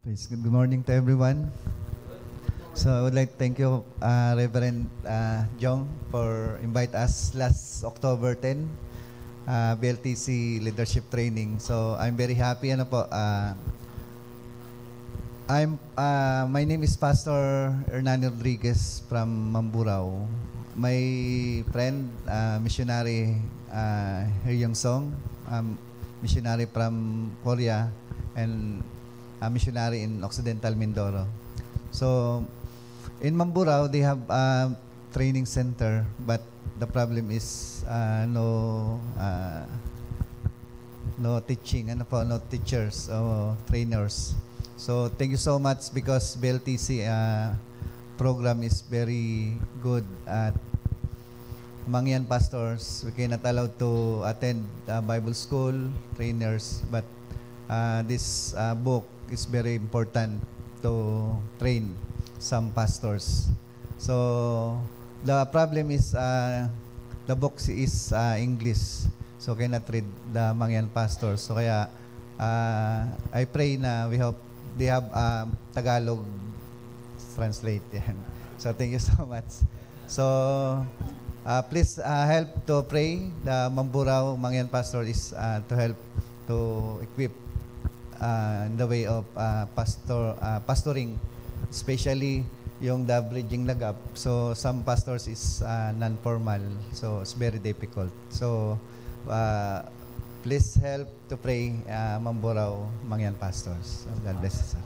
Good morning to everyone. So I would like to thank you, Reverend Jong, for invite us last October 10, BLTC Leadership Training. So I'm very happy. My name is Pastor Hernani Rodriguez from Mamburao. My friend, missionary Her Young Song, missionary from Korea, and a missionary in Occidental Mindoro. So in Mamburao, they have a training center, but the problem is no teaching, no teachers or trainers. So thank you so much, because BLTC program is very good at Mangyan pastors. We cannot allow to attend Bible school trainers, but this book is very important to train some pastors. So the problem is the book is English, so cannot read the Mangyan pastors. So kaya I pray na we hope they have Tagalog translate yan. So thank you so much. So please help to pray. The Mamburao Mangyan pastor is to help to equip in the way of pastoring, especially yung the bridging the gap. So some pastors is non-formal, so it's very difficult. So please help to pray Mamburao Mangyan pastors. So God bless you.